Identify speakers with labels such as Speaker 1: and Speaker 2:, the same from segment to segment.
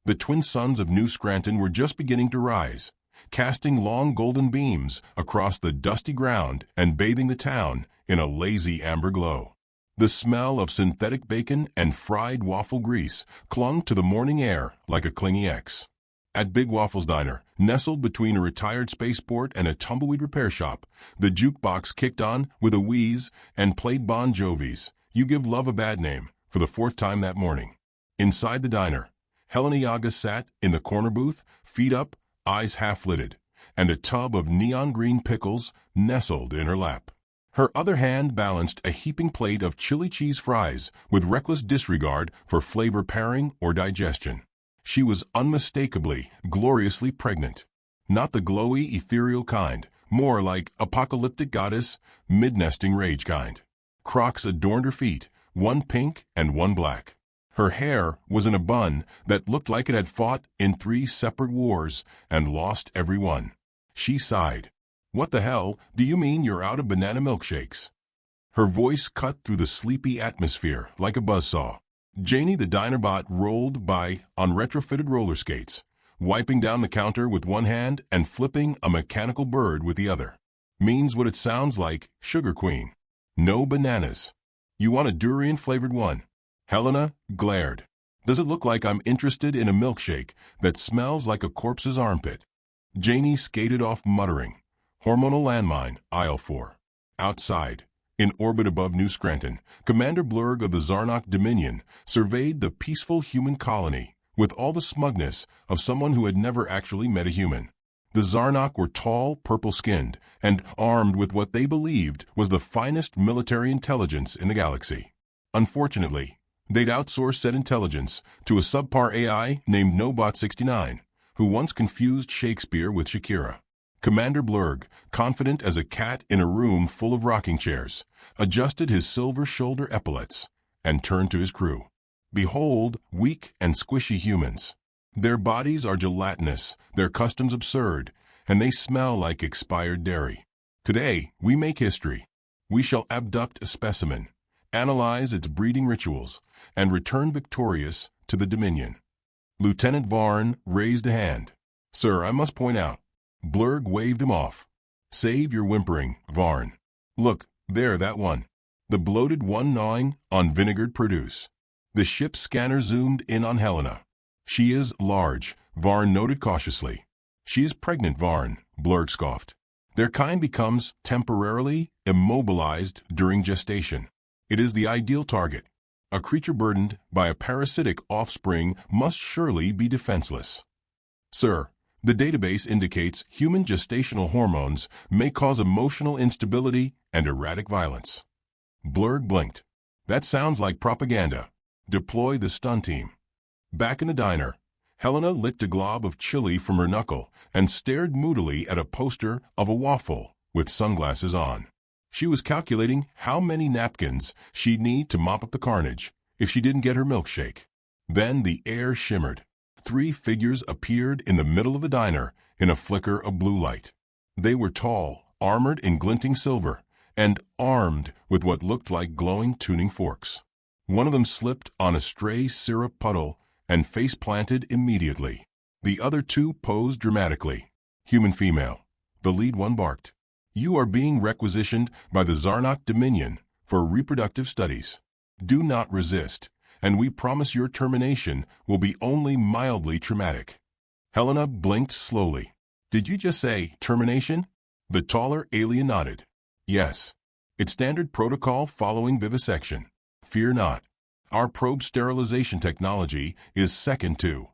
Speaker 1: The twin suns of New Scranton were just beginning to rise, casting long golden beams across the dusty ground and bathing the town in a lazy amber glow. The smell of synthetic bacon and fried waffle grease clung to the morning air like a clingy ex. At Big Waffle's Diner, nestled between a retired spaceport and a tumbleweed repair shop, the jukebox kicked on with a wheeze and played Bon Jovi's "You Give Love a Bad Name" for the fourth time that morning. Inside the diner, Helena Yaga sat in the corner booth, feet up, eyes half-lidded, and a tub of neon green pickles nestled in her lap. Her other hand balanced a heaping plate of chili cheese fries with reckless disregard for flavor pairing or digestion. She was unmistakably, gloriously pregnant. Not the glowy, ethereal kind, more like apocalyptic goddess, mid-nesting rage kind. Crocs adorned her feet, one pink and one black. Her hair was in a bun that looked like it had fought in 3 separate wars and lost every one. She sighed. "What the hell do you mean you're out of banana milkshakes?" Her voice cut through the sleepy atmosphere like a buzzsaw. Janie the Dinerbot rolled by on retrofitted roller skates, wiping down the counter with one hand and flipping a mechanical bird with the other. "Means what it sounds like, Sugar Queen. No bananas. You want a durian-flavored one?" Helena glared. "Does it look like I'm interested in a milkshake that smells like a corpse's armpit?" Janie skated off muttering, "Hormonal landmine, aisle 4. Outside, in orbit above New Scranton, Commander Blurg of the Zarnok Dominion surveyed the peaceful human colony with all the smugness of someone who had never actually met a human. The Zarnok were tall, purple-skinned, and armed with what they believed was the finest military intelligence in the galaxy. Unfortunately, they'd outsourced said intelligence to a subpar AI named Nobot69, who once confused Shakespeare with Shakira. Commander Blurg, confident as a cat in a room full of rocking chairs, adjusted his silver shoulder epaulets and turned to his crew. "Behold, weak and squishy humans. Their bodies are gelatinous, their customs absurd, and they smell like expired dairy. Today, we make history. We shall abduct a specimen, analyze its breeding rituals, and return victorious to the Dominion." Lieutenant Varn raised a hand. "Sir, I must point out." Blurg waved him off. "Save your whimpering, Varn. Look, there, that one. The bloated one gnawing on vinegared produce." The ship's scanner zoomed in on Helena. "She is large," Varn noted cautiously. "She is pregnant, Varn," Blurg scoffed. "Their kind becomes temporarily immobilized during gestation. It is the ideal target. A creature burdened by a parasitic offspring must surely be defenseless." "Sir, the database indicates human gestational hormones may cause emotional instability and erratic violence." Blurg blinked. "That sounds like propaganda. Deploy the stun team." Back in the diner, Helena licked a glob of chili from her knuckle and stared moodily at a poster of a waffle with sunglasses on. She was calculating how many napkins she'd need to mop up the carnage if she didn't get her milkshake. Then the air shimmered. 3 figures appeared in the middle of the diner in a flicker of blue light. They were tall, armored in glinting silver, and armed with what looked like glowing tuning forks. One of them slipped on a stray syrup puddle and face-planted immediately. The other 2 posed dramatically. Human female. The lead one barked. "You are being requisitioned by the Zarnok Dominion for reproductive studies. Do not resist, and we promise your termination will be only mildly traumatic." Helena blinked slowly. "Did you just say termination?" The taller alien nodded. "Yes. It's standard protocol following vivisection. Fear not. Our probe sterilization technology is second to."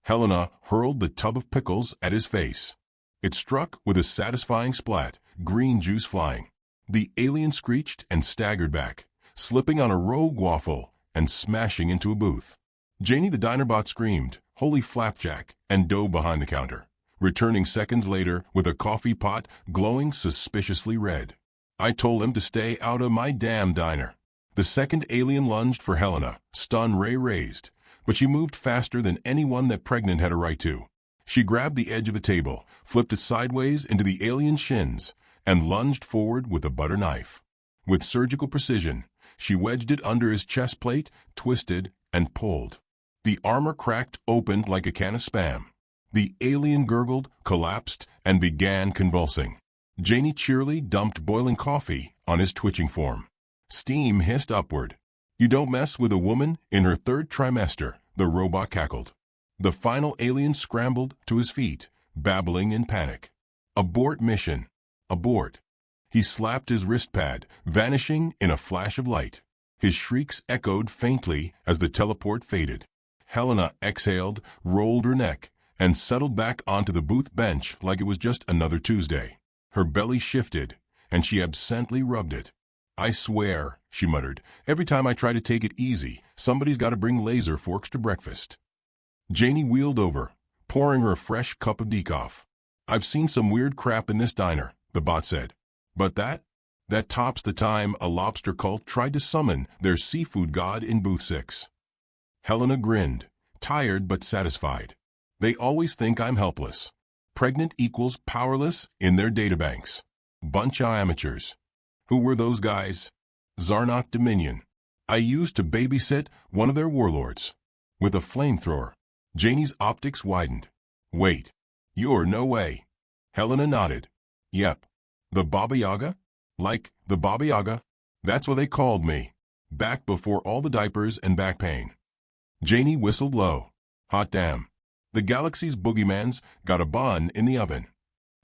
Speaker 1: Helena hurled the tub of pickles at his face. It struck with a satisfying splat, green juice flying. The alien screeched and staggered back, slipping on a rogue waffle and smashing into a booth. Janie the Dinerbot screamed, "Holy flapjack," and dove behind the counter, returning seconds later with a coffee pot glowing suspiciously red. "I told him to stay out of my damn diner." The second alien lunged for Helena, stun ray raised, but she moved faster than anyone that pregnant had a right to. She grabbed the edge of the table, flipped it sideways into the alien's shins, and lunged forward with a butter knife. With surgical precision, she wedged it under his chest plate, twisted, and pulled. The armor cracked open like a can of Spam. The alien gurgled, collapsed, and began convulsing. Janie cheerily dumped boiling coffee on his twitching form. Steam hissed upward. "You don't mess with a woman in her third trimester," the robot cackled. The final alien scrambled to his feet, babbling in panic. "Abort mission. Abort." He slapped his wrist pad, vanishing in a flash of light. His shrieks echoed faintly as the teleport faded. Helena exhaled, rolled her neck, and settled back onto the booth bench like it was just another Tuesday. Her belly shifted, and she absently rubbed it. "I swear," she muttered, "every time I try to take it easy, somebody's got to bring laser forks to breakfast." Janie wheeled over, pouring her a fresh cup of decaf. "I've seen some weird crap in this diner," the bot said. "But that tops the time a lobster cult tried to summon their seafood god in booth 6. Helena grinned, tired but satisfied. "They always think I'm helpless. Pregnant equals powerless in their databanks. Bunch of amateurs." "Who were those guys?" "Zarnok Dominion. I used to babysit one of their warlords. With a flamethrower." Janie's optics widened. "Wait. You're no way." Helena nodded. "Yep. The Baba Yaga? Like the Baba Yaga? That's what they called me. Back before all the diapers and back pain." Janie whistled low. "Hot damn. The galaxy's boogeyman's got a bun in the oven."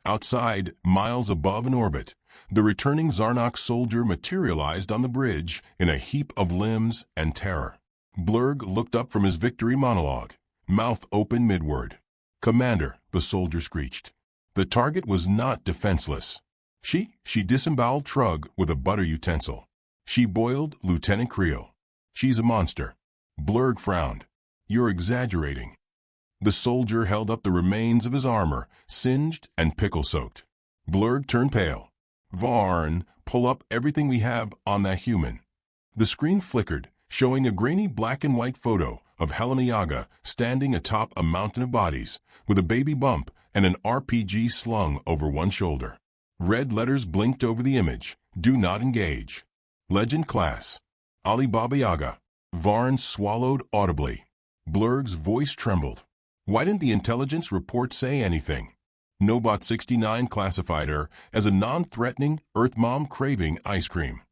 Speaker 1: Outside, miles above in orbit, the returning Zarnok soldier materialized on the bridge in a heap of limbs and terror. Blurg looked up from his victory monologue, mouth open midword. "Commander," the soldier screeched. The target was not defenseless. She disemboweled Trug with a butter utensil. She boiled Lieutenant Creel. "She's a monster." Blurg frowned. "You're exaggerating." The soldier held up the remains of his armor, singed and pickle-soaked. Blurg turned pale. "Varn, pull up everything we have on that human." The screen flickered, showing a grainy black-and-white photo of Helena Yaga standing atop a mountain of bodies, with a baby bump and an RPG slung over one shoulder. Red letters blinked over the image. "Do not engage." Legend class. Ali Baba Yaga. Varn swallowed audibly. Blurg's voice trembled. Why didn't the intelligence report say anything? Nobot 69 classified her as a non-threatening Earth mom craving ice cream.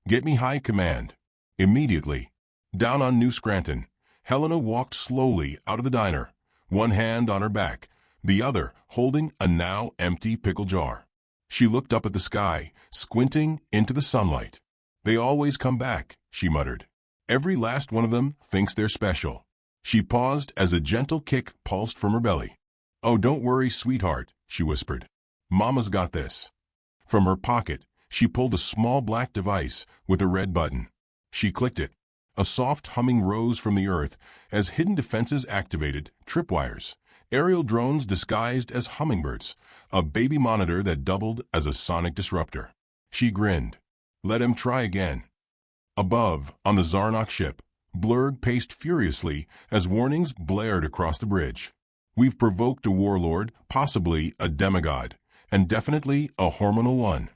Speaker 1: "Get me high command." Immediately. Down on New Scranton, Helena walked slowly out of the diner, one hand on her back, the other holding a now empty pickle jar. She looked up at the sky, squinting into the sunlight. "They always come back," she muttered. "Every last one of them thinks they're special." She paused as a gentle kick pulsed from her belly. "Oh, don't worry, sweetheart," she whispered. "Mama's got this." From her pocket, she pulled a small black device with a red button. She clicked it. A soft humming rose from the earth as hidden defenses activated, tripwires, aerial drones disguised as hummingbirds, a baby monitor that doubled as a sonic disruptor. She grinned. Let him try again. Above, on the Zarnok ship, Blurg paced furiously as warnings blared across the bridge. "We've provoked a warlord, possibly a demigod, and definitely a hormonal one."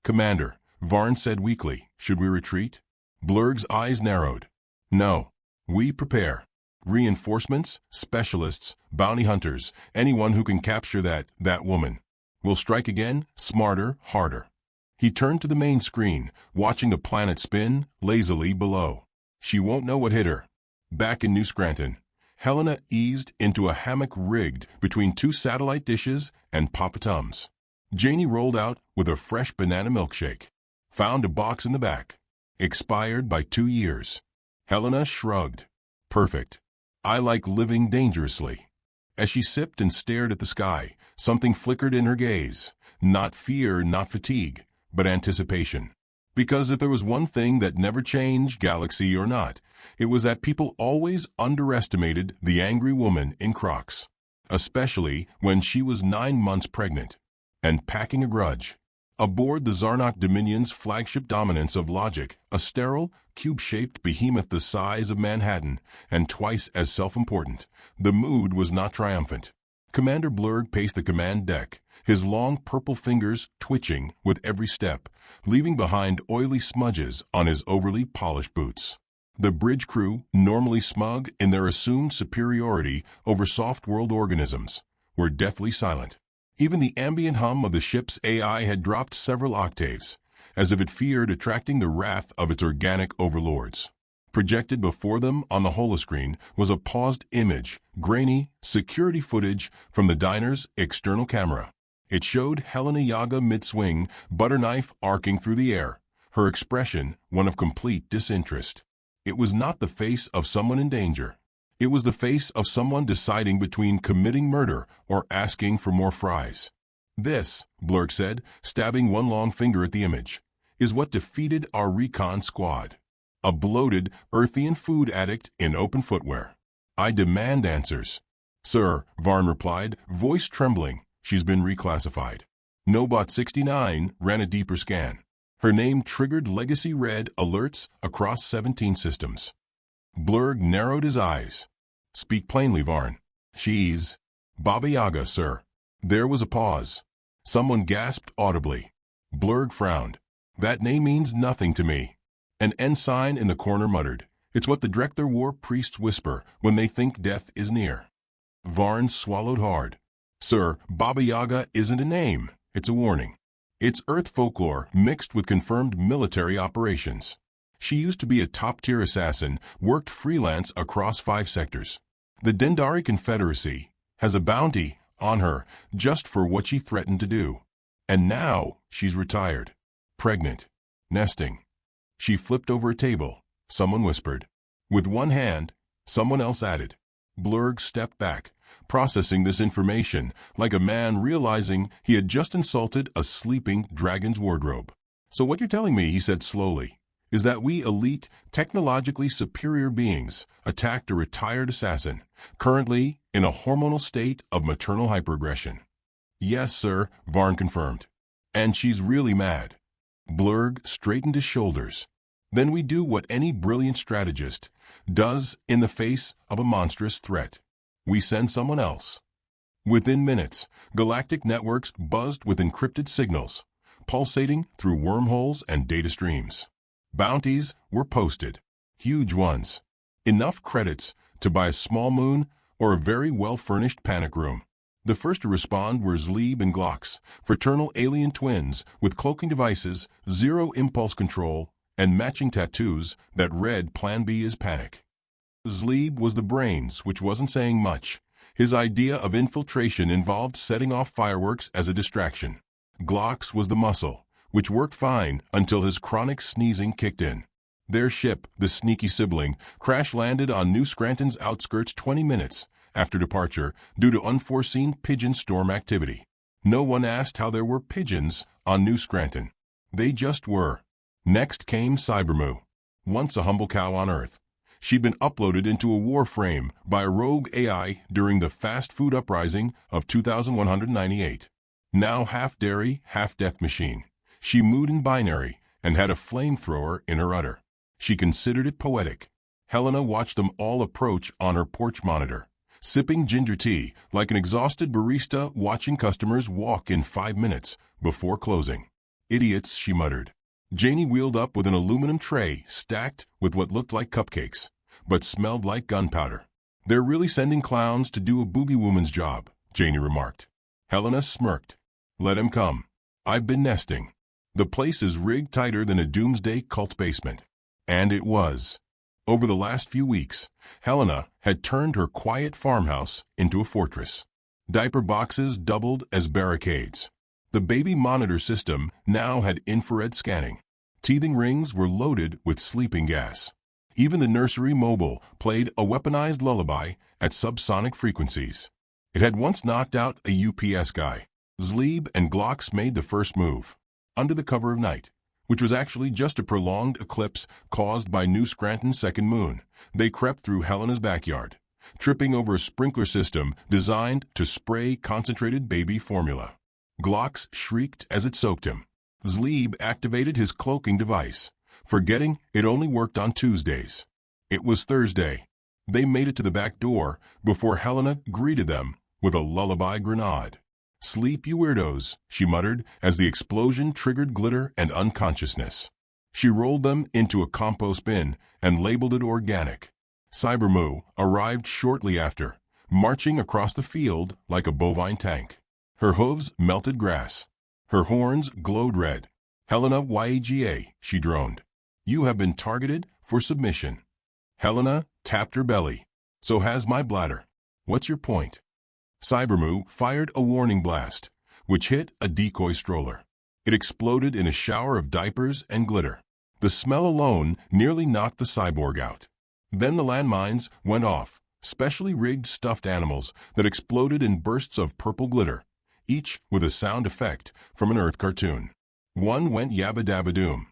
Speaker 1: "Commander," Varn said weakly, "should we retreat?" Blurg's eyes narrowed. "No. We prepare. Reinforcements, specialists, bounty hunters, anyone who can capture that woman. We'll strike again, smarter, harder." He turned to the main screen, watching the planet spin lazily below. She won't know what hit her. Back in New Scranton, Helena eased into a hammock rigged between two satellite dishes and Papa Tums. Janie rolled out with a fresh banana milkshake. Found a box in the back. Expired by 2 years. Helena shrugged. "Perfect. I like living dangerously." As she sipped and stared at the sky, something flickered in her gaze. Not fear, not fatigue, but anticipation. Because if there was one thing that never changed, galaxy or not, it was that people always underestimated the angry woman in Crocs. Especially when she was 9 months pregnant. And packing a grudge. Aboard the Zarnok Dominion's flagship dominance of logic, a sterile, cube-shaped behemoth the size of Manhattan and twice as self-important, the mood was not triumphant. Commander Blurg paced the command deck, his long purple fingers twitching with every step, leaving behind oily smudges on his overly polished boots. The bridge crew, normally smug in their assumed superiority over soft-world organisms, were deathly silent. Even the ambient hum of the ship's AI had dropped several octaves, as if it feared attracting the wrath of its organic overlords. Projected before them on the holoscreen was a paused image, grainy, security footage from the diner's external camera. It showed Helena Yaga mid-swing, butter knife arcing through the air, her expression one of complete disinterest. It was not the face of someone in danger. It was the face of someone deciding between committing murder or asking for more fries. This, Blurg said, stabbing one long finger at the image, is what defeated our recon squad. A bloated, Earthian food addict in open footwear. I demand answers. Sir, Varn replied, voice trembling. She's been reclassified. Nobot 69 ran a deeper scan. Her name triggered legacy red alerts across 17 systems. Blurg narrowed his eyes. Speak plainly, Varn. She's Baba Yaga, sir. There was a pause. Someone gasped audibly. Blurg frowned. That name means nothing to me. An ensign in the corner muttered. It's what the Drekthar war priests whisper when they think death is near. Varn swallowed hard. Sir, Baba Yaga isn't a name. It's a warning. It's Earth folklore mixed with confirmed military operations. She used to be a top-tier assassin, worked freelance across 5 sectors. The Dendari Confederacy has a bounty on her just for what she threatened to do. And now she's retired. Pregnant. Nesting. She flipped over a table. Someone whispered. With one hand, someone else added. Blurg stepped back, processing this information like a man realizing he had just insulted a sleeping dragon's wardrobe. So what you're telling me, he said slowly, is that we elite, technologically superior beings attacked a retired assassin, currently in a hormonal state of maternal hyperaggression. Yes, sir, Varn confirmed. And she's really mad. Blurg straightened his shoulders. Then we do what any brilliant strategist does in the face of a monstrous threat. We send someone else. Within minutes, galactic networks buzzed with encrypted signals, pulsating through wormholes and data streams. Bounties were posted. Huge ones. Enough credits to buy a small moon or a very well-furnished panic room. The first to respond were Zleeb and Glox, fraternal alien twins with cloaking devices, zero impulse control, and matching tattoos that read Plan B is panic. Zleeb was the brains, which wasn't saying much. His idea of infiltration involved setting off fireworks as a distraction. Glox was the muscle, which worked fine until his chronic sneezing kicked in. Their ship, the sneaky sibling, crash-landed on New Scranton's outskirts 20 minutes after departure due to unforeseen pigeon storm activity. No one asked how there were pigeons on New Scranton. They just were. Next came Cybermoo, once a humble cow on Earth. She'd been uploaded into a warframe by a rogue AI during the fast food uprising of 2198. Now half dairy, half death machine. She mooed in binary and had a flamethrower in her udder. She considered it poetic. Helena watched them all approach on her porch monitor, sipping ginger tea like an exhausted barista watching customers walk in 5 minutes before closing. Idiots, she muttered. Janie wheeled up with an aluminum tray stacked with what looked like cupcakes, but smelled like gunpowder. They're really sending clowns to do a boogie woman's job, Janie remarked. Helena smirked. Let him come. I've been nesting. The place is rigged tighter than a doomsday cult's basement. And it was. Over the last few weeks, Helena had turned her quiet farmhouse into a fortress. Diaper boxes doubled as barricades. The baby monitor system now had infrared scanning. Teething rings were loaded with sleeping gas. Even the nursery mobile played a weaponized lullaby at subsonic frequencies. It had once knocked out a UPS guy. Zleeb and Glox made the first move, under the cover of night, which was actually just a prolonged eclipse caused by New Scranton's second moon. They crept through Helena's backyard, tripping over a sprinkler system designed to spray concentrated baby formula. Glox shrieked as it soaked him. Zleeb activated his cloaking device, forgetting it only worked on Tuesdays. It was Thursday. They made it to the back door before Helena greeted them with a lullaby grenade. Sleep, you weirdos, she muttered as the explosion triggered glitter and unconsciousness. She rolled them into a compost bin and labeled it organic. Cybermoo arrived shortly after, marching across the field like a bovine tank. Her hooves melted grass. Her horns glowed red. Helena Yaga, she droned. You have been targeted for submission. Helena tapped her belly. So has my bladder. What's your point? Cybermoo fired a warning blast, which hit a decoy stroller. It exploded in a shower of diapers and glitter. The smell alone nearly knocked the cyborg out. Then the landmines went off, specially rigged stuffed animals that exploded in bursts of purple glitter, each with a sound effect from an Earth cartoon. One went yabba dabba doom.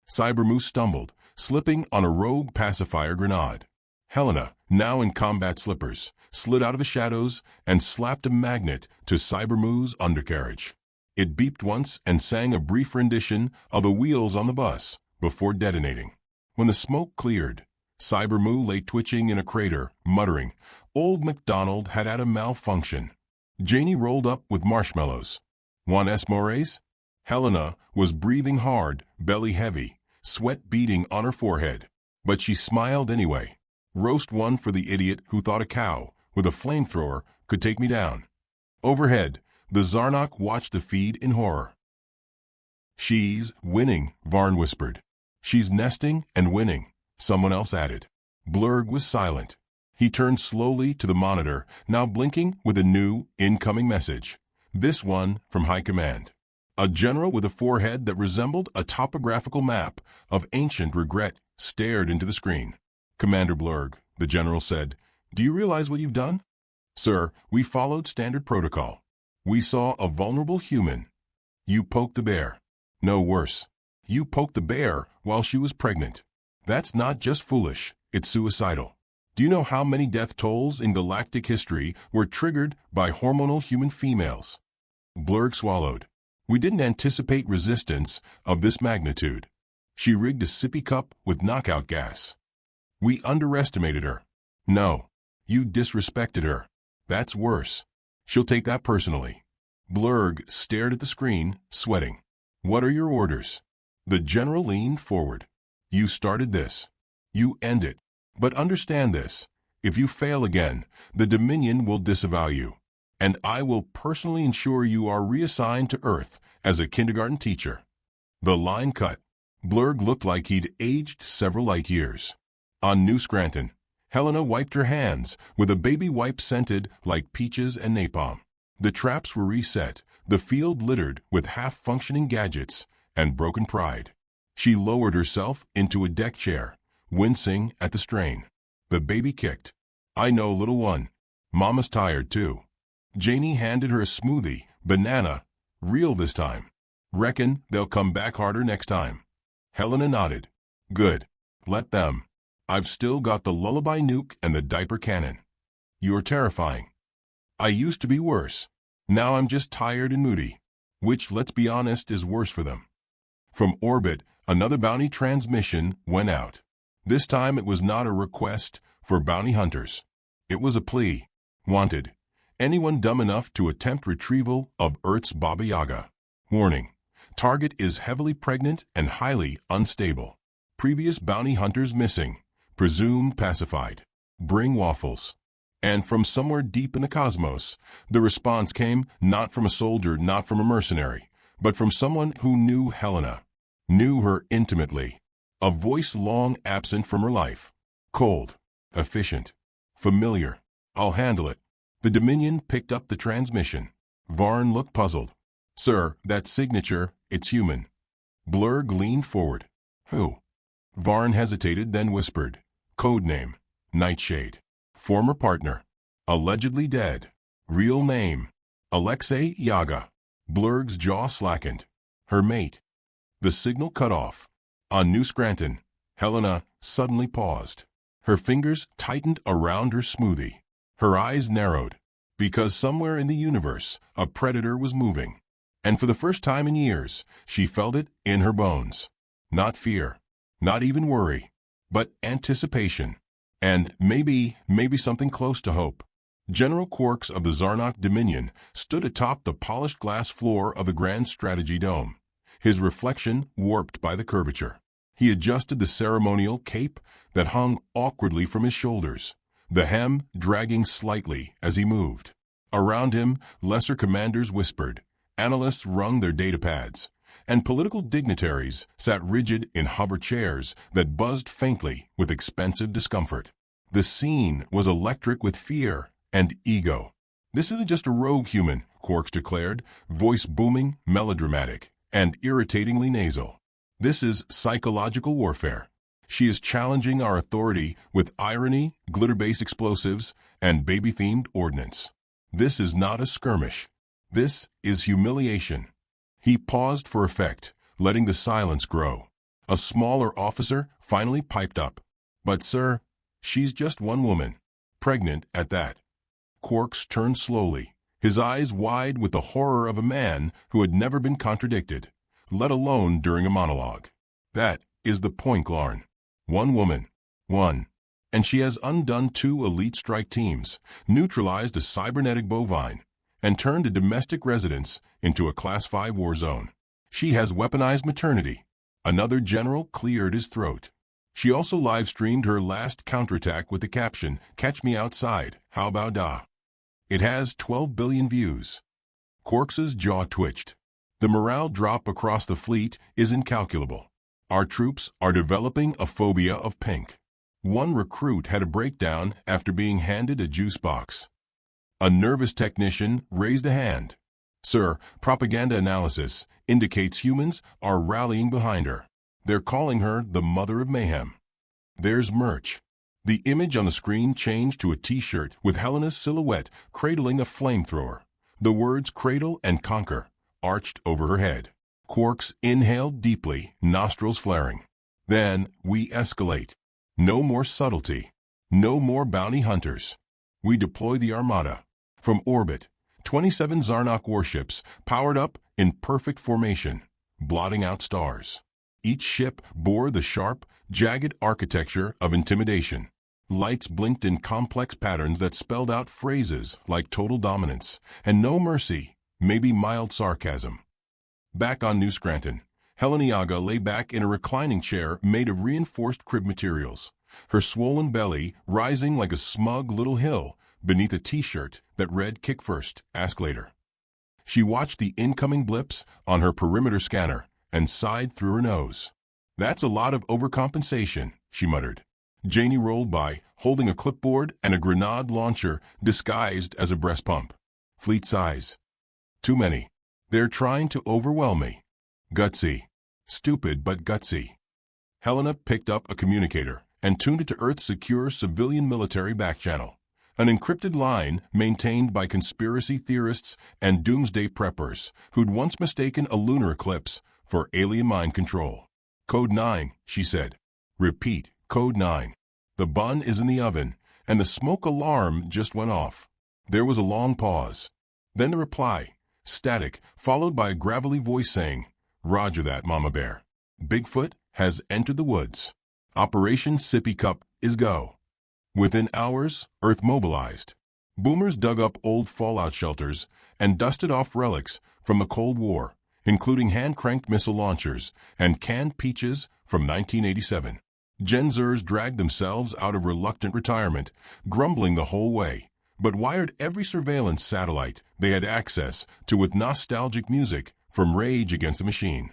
Speaker 1: Cybermoo stumbled, slipping on a rogue pacifier grenade. Helena, now in combat slippers, slid out of the shadows and slapped a magnet to Cybermoo's undercarriage. It beeped once and sang a brief rendition of the wheels on the bus before detonating. When the smoke cleared, Cybermoo lay twitching in a crater, muttering, "Old MacDonald had a malfunction." Janie rolled up with marshmallows. "Want s'mores?" Helena was breathing hard, belly heavy, sweat beading on her forehead. But she smiled anyway. "Roast one for the idiot who thought a cow with a flamethrower could take me down." Overhead, the Zarnok watched the feed in horror. "She's winning," Varn whispered. "She's nesting and winning," someone else added. Blurg was silent. He turned slowly to the monitor, now blinking with a new, incoming message. This one from High Command. A general with a forehead that resembled a topographical map of ancient regret stared into the screen. "Commander Blurg," the general said, "do you realize what you've done?" "Sir, we followed standard protocol. We saw a vulnerable human. You poked the bear. No, worse. You poked the bear while she was pregnant. That's not just foolish, it's suicidal. Do you know how many death tolls in galactic history were triggered by hormonal human females?" Blurg swallowed. "We didn't anticipate resistance of this magnitude. She rigged a sippy cup with knockout gas. We underestimated her. No, you disrespected her. That's worse. She'll take that personally." Blurg stared at the screen, sweating. "What are your orders?" The general leaned forward. "You started this. You end it. But understand this. If you fail again, the Dominion will disavow you. And I will personally ensure you are reassigned to Earth as a kindergarten teacher." The line cut. Blurg looked like he'd aged several light years. On New Scranton, Helena wiped her hands with a baby wipe scented like peaches and napalm. The traps were reset, the field littered with half-functioning gadgets and broken pride. She lowered herself into a deck chair, wincing at the strain. The baby kicked. "I know, little one. Mama's tired, too." Janie handed her a smoothie, banana, real this time. "Reckon they'll come back harder next time." Helena nodded. "Good. Let them. I've still got the lullaby nuke and the diaper cannon." "You're terrifying." "I used to be worse. Now I'm just tired and moody." Which, let's be honest, is worse for them. From orbit, another bounty transmission went out. This time it was not a request for bounty hunters. It was a plea. Wanted. Anyone dumb enough to attempt retrieval of Earth's Baba Yaga. Warning. Target is heavily pregnant and highly unstable. Previous bounty hunters missing. Presumed pacified. Bring waffles. And from somewhere deep in the cosmos, the response came not from a soldier, not from a mercenary, but from someone who knew Helena. Knew her intimately. A voice long absent from her life. Cold. Efficient. Familiar. "I'll handle it." The Dominion picked up the transmission. Varn looked puzzled. "Sir, that signature, it's human." Blurg leaned forward. "Who?" Varn hesitated, then whispered. "Code name. Nightshade. Former partner. Allegedly dead. Real name. Alexei Yaga." Blurg's jaw slackened. Her mate. The signal cut off. On New Scranton, Helena suddenly paused. Her fingers tightened around her smoothie. Her eyes narrowed. Because somewhere in the universe, a predator was moving. And for the first time in years, she felt it in her bones. Not fear. Not even worry. But anticipation. And maybe something close to hope. General Quarks of the Zarnok Dominion stood atop the polished glass floor of the Grand Strategy Dome, his reflection warped by the curvature. He adjusted the ceremonial cape that hung awkwardly from his shoulders, the hem dragging slightly as he moved. Around him, lesser commanders whispered, analysts wrung their datapads, and political dignitaries sat rigid in hover chairs that buzzed faintly with expensive discomfort. The scene was electric with fear and ego. "This isn't just a rogue human," Quarks declared, voice booming, melodramatic, and irritatingly nasal. "This is psychological warfare. She is challenging our authority with irony, glitter-based explosives, and baby-themed ordnance. This is not a skirmish. This is humiliation." He paused for effect, letting the silence grow. A smaller officer finally piped up. "But sir, she's just one woman. Pregnant at that." Quarks turned slowly, his eyes wide with the horror of a man who had never been contradicted, let alone during a monologue. "That is the point, Glarn. One woman. One. And she has undone 2 elite strike teams, neutralized a cybernetic bovine, and turned a domestic residence into a Class 5 war zone. She has weaponized maternity." Another general cleared his throat. "She also live-streamed her last counterattack with the caption, 'Catch me outside, how about da?' It has 12 billion views." Quarks's jaw twitched. The morale drop across the fleet is incalculable. Our troops are developing a phobia of pink. One recruit had a breakdown after being handed a juice box. A nervous technician raised a hand. "Sir, propaganda analysis indicates humans are rallying behind her. They're calling her the Mother of Mayhem." "There's merch." The image on the screen changed to a t-shirt with Helena's silhouette cradling a flamethrower. The words "Cradle and Conquer" arched over her head. Quarks inhaled deeply, nostrils flaring. "Then we escalate. No more subtlety. No more bounty hunters. We deploy the Armada. From orbit, 27 Zarnok warships powered up in perfect formation, blotting out stars. Each ship bore the sharp, jagged architecture of intimidation. Lights blinked in complex patterns that spelled out phrases like total dominance and no mercy, maybe mild sarcasm. Back on New Scranton, Helena Yaga lay back in a reclining chair made of reinforced crib materials, her swollen belly rising like a smug little hill beneath a t-shirt that read "Kick first, ask later." She watched the incoming blips on her perimeter scanner and sighed through her nose. "That's a lot of overcompensation," she muttered. Janie rolled by, holding a clipboard and a grenade launcher disguised as a breast pump. "Fleet size. Too many. They're trying to overwhelm me. Gutsy. Stupid but gutsy." Helena picked up a communicator and tuned it to Earth's secure civilian military backchannel, an encrypted line maintained by conspiracy theorists and doomsday preppers who'd once mistaken a lunar eclipse for alien mind control. "Code 9, she said. "Repeat, Code 9. The bun is in the oven, and the smoke alarm just went off." There was a long pause. Then the reply, static, followed by a gravelly voice saying, "Roger that, Mama Bear. Bigfoot has entered the woods. Operation Sippy Cup is go." Within hours, Earth mobilized. Boomers dug up old fallout shelters and dusted off relics from the Cold War, including hand-cranked missile launchers and canned peaches from 1987. Gen Zers dragged themselves out of reluctant retirement, grumbling the whole way, but wired every surveillance satellite they had access to with nostalgic music from Rage Against the Machine.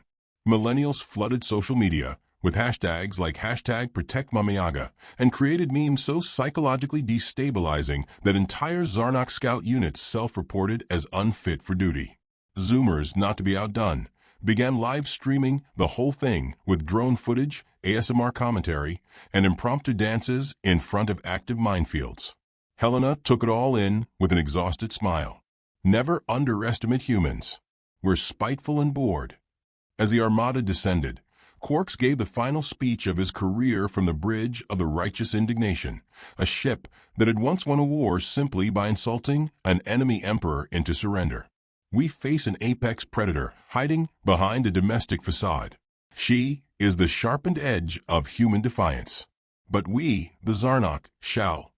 Speaker 1: Millennials flooded social media with hashtags like #ProtectMamaYaga and created memes so psychologically destabilizing that entire Zarnok scout units self-reported as unfit for duty. Zoomers, not to be outdone, began live streaming the whole thing with drone footage, ASMR commentary, and impromptu dances in front of active minefields. Helena took it all in with an exhausted smile. Never underestimate humans. We're spiteful and bored. As the Armada descended, Quarks gave the final speech of his career from the bridge of the righteous indignation, a ship that had once won a war simply by insulting an enemy emperor into surrender. "We face an apex predator hiding behind a domestic facade. She is the sharpened edge of human defiance. But we, the Zarnok, shall."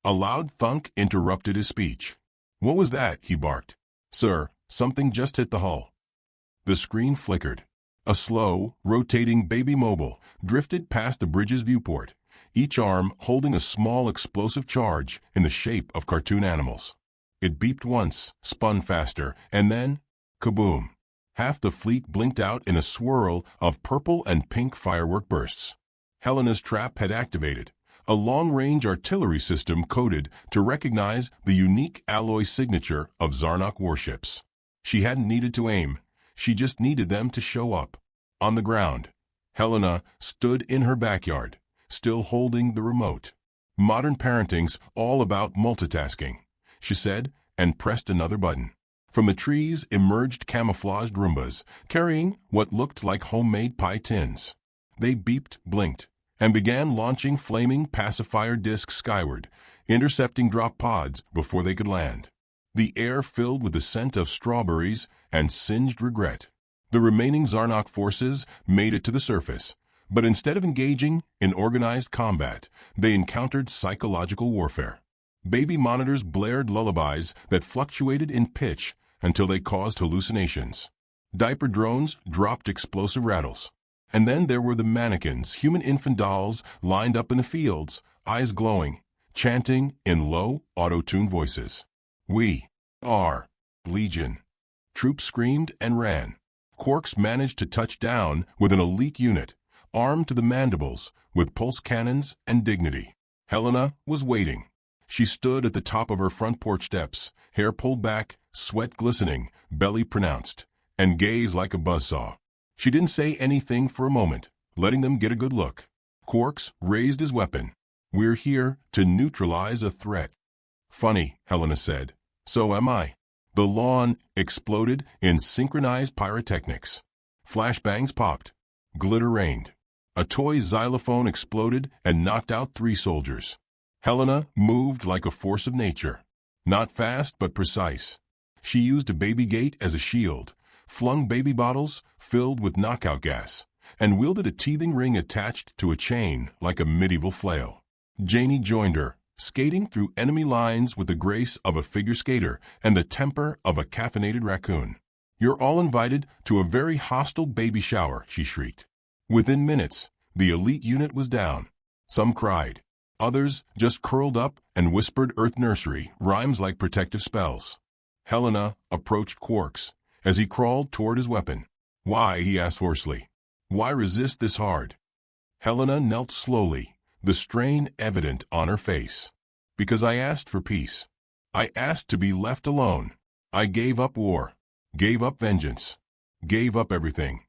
Speaker 1: A loud thunk interrupted his speech. "What was that?" he barked. "Sir, something just hit the hull." The screen flickered. A slow, rotating baby mobile drifted past the bridge's viewport, each arm holding a small explosive charge in the shape of cartoon animals. It beeped once, spun faster, and then, kaboom! Half the fleet blinked out in a swirl of purple and pink firework bursts. Helena's trap had activated, a long-range artillery system coded to recognize the unique alloy signature of Zarnok warships. She hadn't needed to aim, she just needed them to show up. On the ground, Helena stood in her backyard, still holding the remote. Modern parenting's all about multitasking, she said, and pressed another button. From the trees emerged camouflaged Roombas, carrying what looked like homemade pie tins. They beeped, blinked, and began launching flaming pacifier discs skyward, intercepting drop pods before they could land. The air filled with the scent of strawberries and singed regret. The remaining Zarnok forces made it to the surface, but instead of engaging in organized combat, they encountered psychological warfare. Baby monitors blared lullabies that fluctuated in pitch until they caused hallucinations. Diaper drones dropped explosive rattles. And then there were the mannequins, human infant dolls lined up in the fields, eyes glowing, chanting in low, auto-tuned voices. "We are Legion." Troops screamed and ran. Quarks managed to touch down with an elite unit, armed to the mandibles with pulse cannons and dignity. Helena was waiting. She stood at the top of her front porch steps, hair pulled back, sweat glistening, belly pronounced, and gaze like a buzzsaw. She didn't say anything for a moment, letting them get a good look. Quarks raised his weapon. "We're here to neutralize a threat." "Funny," Helena said. "So am I." The lawn exploded in synchronized pyrotechnics. Flashbangs popped. Glitter rained. A toy xylophone exploded and knocked out 3 soldiers. Helena moved like a force of nature. Not fast, but precise. She used a baby gate as a shield, flung baby bottles filled with knockout gas, and wielded a teething ring attached to a chain like a medieval flail. Janie joined her, skating through enemy lines with the grace of a figure skater and the temper of a caffeinated raccoon. "You're all invited to a very hostile baby shower," she shrieked. Within minutes, the elite unit was down. Some cried. Others just curled up and whispered Earth Nursery rhymes like protective spells. Helena approached Quarks as he crawled toward his weapon. "Why?" he asked hoarsely. "Why resist this hard?" Helena knelt slowly, the strain evident on her face. "Because I asked for peace. I asked to be left alone. I gave up war, gave up vengeance, gave up everything."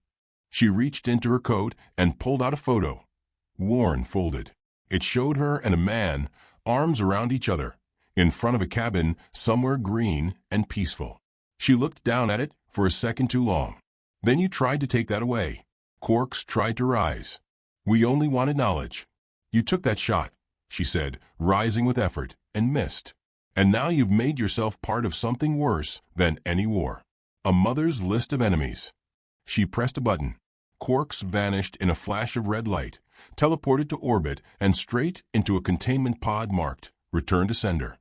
Speaker 1: She reached into her coat and pulled out a photo. Worn, folded. It showed her and a man, arms around each other, in front of a cabin somewhere green and peaceful. She looked down at it for a second too long. "Then you tried to take that away." Quarks tried to rise. "We only wanted knowledge." "You took that shot," she said, rising with effort, "and missed. And now you've made yourself part of something worse than any war. A mother's list of enemies." She pressed a button. Quarks vanished in a flash of red light, teleported to orbit and straight into a containment pod marked "Return to Sender."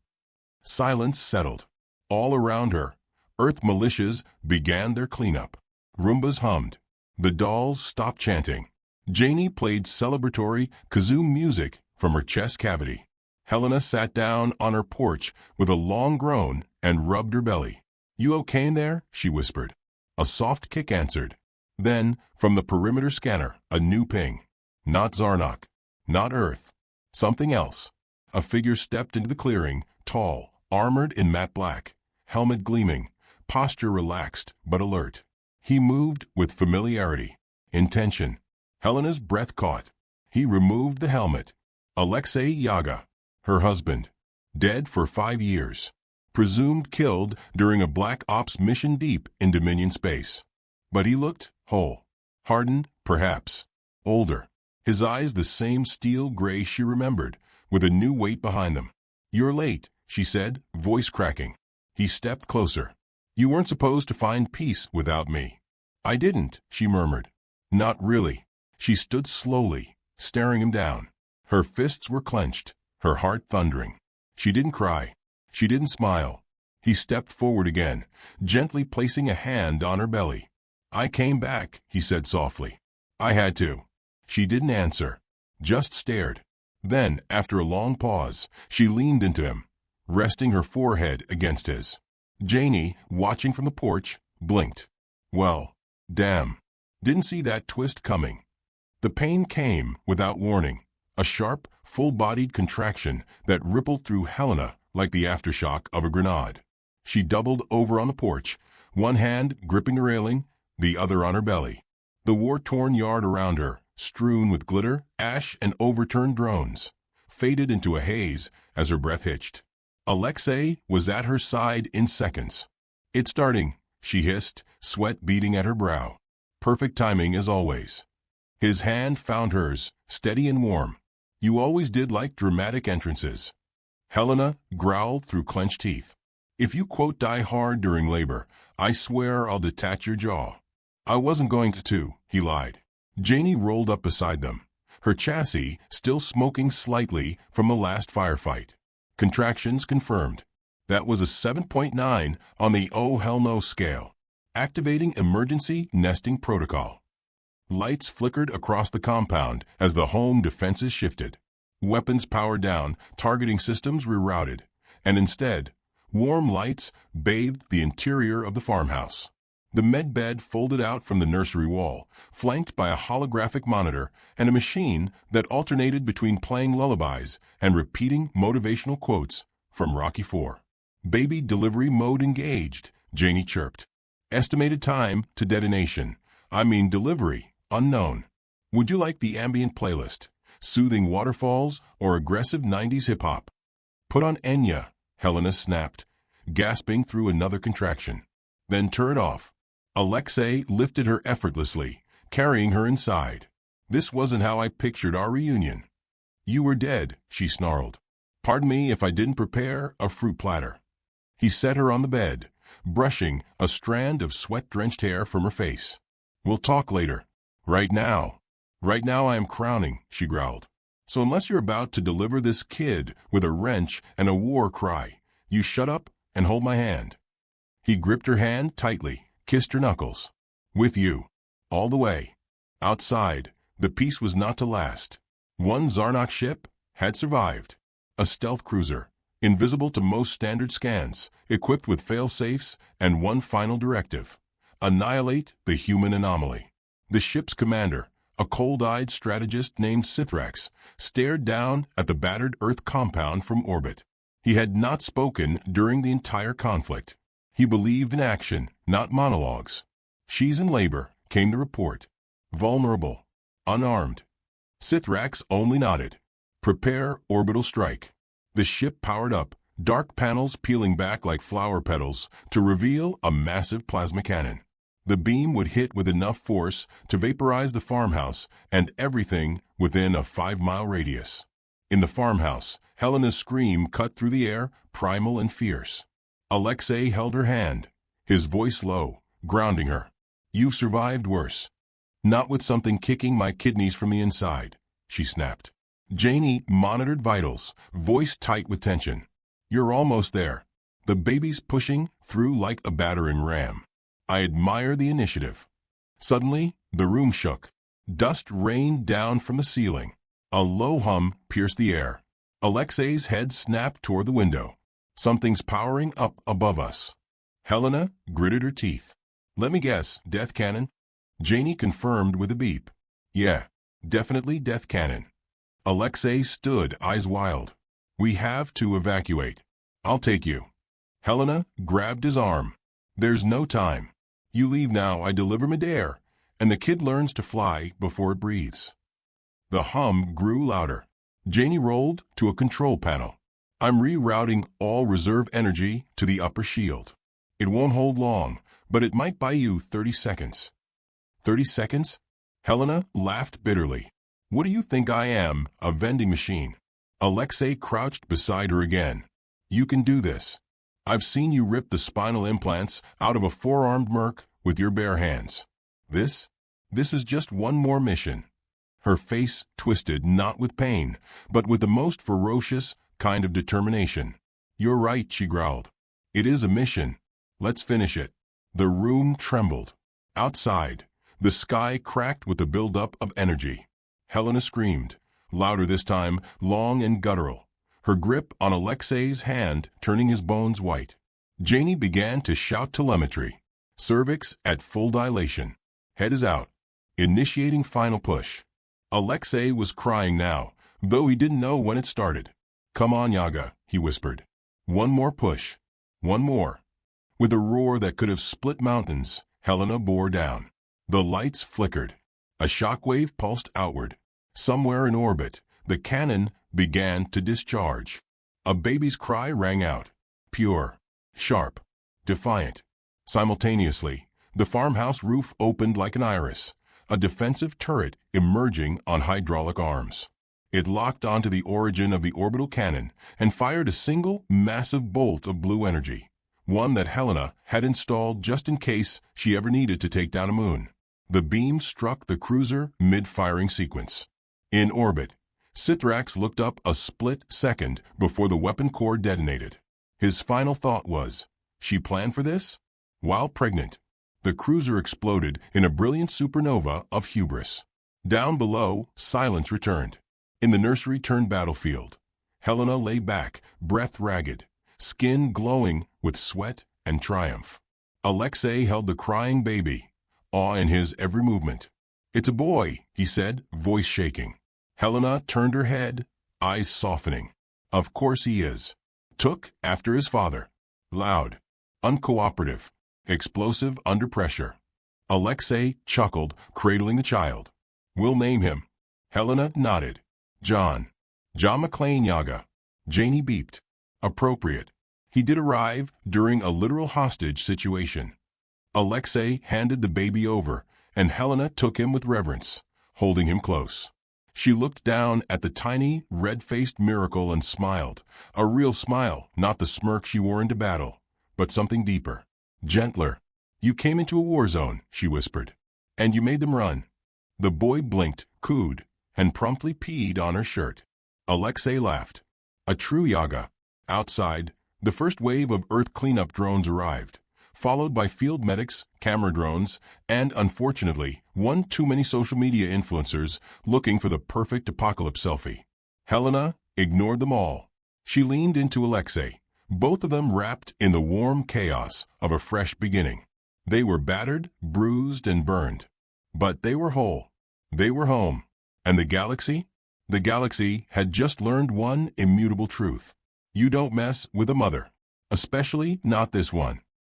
Speaker 1: Silence settled. All around her, Earth militias began their cleanup. Roombas hummed. The dolls stopped chanting. Janie played celebratory kazoo music from her chest cavity. Helena sat down on her porch with a long groan and rubbed her belly. "You okay in there?" she whispered. A soft kick answered. Then, from the perimeter scanner, a new ping. Not Zarnok. Not Earth. Something else. A figure stepped into the clearing, tall, armored in matte black, helmet gleaming, posture relaxed but alert. He moved with familiarity, intention. Helena's breath caught. He removed the helmet. Alexei Yaga, her husband, dead for 5 years, presumed killed during a Black Ops mission deep in Dominion space. But he looked whole, hardened, perhaps, older. His eyes the same steel gray she remembered, with a new weight behind them. "You're late," she said, voice cracking. He stepped closer. "You weren't supposed to find peace without me." "I didn't," she murmured. "Not really." She stood slowly, staring him down. Her fists were clenched, her heart thundering. She didn't cry. She didn't smile. He stepped forward again, gently placing a hand on her belly. I came back, he said softly. I had to. She didn't answer, just stared. Then, after a long pause, she leaned into him, resting her forehead against his. Janie, watching from the porch, blinked. Well, damn. Didn't see that twist coming. The pain came without warning, a sharp, full-bodied contraction that rippled through Helena like the aftershock of a grenade. She doubled over on the porch, one hand gripping the railing, the other on her belly. The war-torn yard around her, strewn with glitter, ash, and overturned drones, faded into a haze as her breath hitched. Alexei was at her side in seconds. It's starting, she hissed, sweat beading at her brow. Perfect timing as always. His hand found hers, steady and warm. You always did like dramatic entrances. Helena growled through clenched teeth. If you die hard during labor, I swear I'll detach your jaw. I wasn't going to, he lied. Janie rolled up beside them, her chassis still smoking slightly from the last firefight. Contractions confirmed. That was a 7.9 on the oh hell no scale. Activating emergency nesting protocol. Lights flickered across the compound as the home defenses shifted. Weapons powered down, targeting systems rerouted, and instead, warm lights bathed the interior of the farmhouse. The med bed folded out from the nursery wall, flanked by a holographic monitor and a machine that alternated between playing lullabies and repeating motivational quotes from Rocky IV. Baby delivery mode engaged, Janie chirped. Estimated time to detonation, delivery, unknown. Would you like the ambient playlist, soothing waterfalls or aggressive 90s hip-hop? Put on Enya, Helena snapped, gasping through another contraction. Then turn it off. Alexei lifted her effortlessly, carrying her inside. This wasn't how I pictured our reunion. You were dead, she snarled. Pardon me if I didn't prepare a fruit platter. He set her on the bed, brushing a strand of sweat-drenched hair from her face. We'll talk later. Right now I am crowning, she growled. So unless you're about to deliver this kid with a wrench and a war cry, you shut up and hold my hand. He gripped her hand tightly, kissed her knuckles. With you. All the way. Outside, the peace was not to last. One Zarnok ship had survived. A stealth cruiser, invisible to most standard scans, equipped with fail-safes and one final directive. Annihilate the human anomaly. The ship's commander, a cold-eyed strategist named Sithrax, stared down at the battered Earth compound from orbit. He had not spoken during the entire conflict. He believed in action, not monologues. She's in labor, came the report. Vulnerable. Unarmed. Sithrax only nodded. Prepare orbital strike. The ship powered up, dark panels peeling back like flower petals to reveal a massive plasma cannon. The beam would hit with enough force to vaporize the farmhouse and everything within a 5-mile radius. In the farmhouse, Helena's scream cut through the air, primal and fierce. Alexei held her hand, his voice low, grounding her. You've survived worse. Not with something kicking my kidneys from the inside, she snapped. Janie monitored vitals, voice tight with tension. You're almost there. The baby's pushing through like a battering ram. I admire the initiative. Suddenly, the room shook. Dust rained down from the ceiling. A low hum pierced the air. Alexei's head snapped toward the window. Something's powering up above us. Helena gritted her teeth. Let me guess, death cannon? Janie confirmed with a beep. Yeah, definitely death cannon. Alexei stood, eyes wild. We have to evacuate. I'll take you. Helena grabbed his arm. There's no time. You leave now, I deliver midair, and the kid learns to fly before it breathes. The hum grew louder. Janie rolled to a control panel. I'm rerouting all reserve energy to the upper shield. It won't hold long, but it might buy you 30 seconds. 30 seconds? Helena laughed bitterly. What do you think I am, a vending machine? Alexei crouched beside her again. You can do this. I've seen you rip the spinal implants out of a four-armed merc with your bare hands. This is just one more mission. Her face twisted not with pain, but with the most ferocious kind of determination. You're right, she growled. It is a mission. Let's finish it. The room trembled. Outside, the sky cracked with the buildup of energy. Helena screamed, louder this time, long and guttural, her grip on Alexei's hand turning his bones white. Janie began to shout telemetry. Cervix at full dilation. Head is out. Initiating final push. Alexei was crying now, though he didn't know when it started. Come on, Yaga, he whispered. One more push. One more. With a roar that could have split mountains, Helena bore down. The lights flickered. A shockwave pulsed outward. Somewhere in orbit, the cannon began to discharge. A baby's cry rang out. Pure, sharp, defiant. Simultaneously, the farmhouse roof opened like an iris, a defensive turret emerging on hydraulic arms. It locked onto the origin of the orbital cannon and fired a single, massive bolt of blue energy, one that Helena had installed just in case she ever needed to take down a moon. The beam struck the cruiser mid-firing sequence. In orbit, Sithrax looked up a split second before the weapon core detonated. His final thought was, she planned for this? While pregnant, the cruiser exploded in a brilliant supernova of hubris. Down below, silence returned. In the nursery-turned battlefield, Helena lay back, breath ragged, skin glowing with sweat and triumph. Alexei held the crying baby, awe in his every movement. It's a boy, he said, voice shaking. Helena turned her head, eyes softening. Of course he is. Took after his father. Loud, uncooperative, explosive under pressure. Alexei chuckled, cradling the child. We'll name him. Helena nodded. John McClane Yaga. Janie beeped. Appropriate. He did arrive during a literal hostage situation. Alexei handed the baby over, and Helena took him with reverence, holding him close. She looked down at the tiny, red-faced miracle and smiled, a real smile, not the smirk she wore into battle, but something deeper, gentler. You came into a war zone, she whispered, and you made them run. The boy blinked, cooed, and promptly peed on her shirt. Alexei laughed. A true Yaga. Outside, the first wave of Earth cleanup drones arrived, followed by field medics, camera drones, and, unfortunately, one too many social media influencers looking for the perfect apocalypse selfie. Helena ignored them all. She leaned into Alexei, both of them wrapped in the warm chaos of a fresh beginning. They were battered, bruised, and burned. But they were whole. They were home. And the galaxy? The galaxy had just learned one immutable truth. You don't mess with a mother. Especially not this one.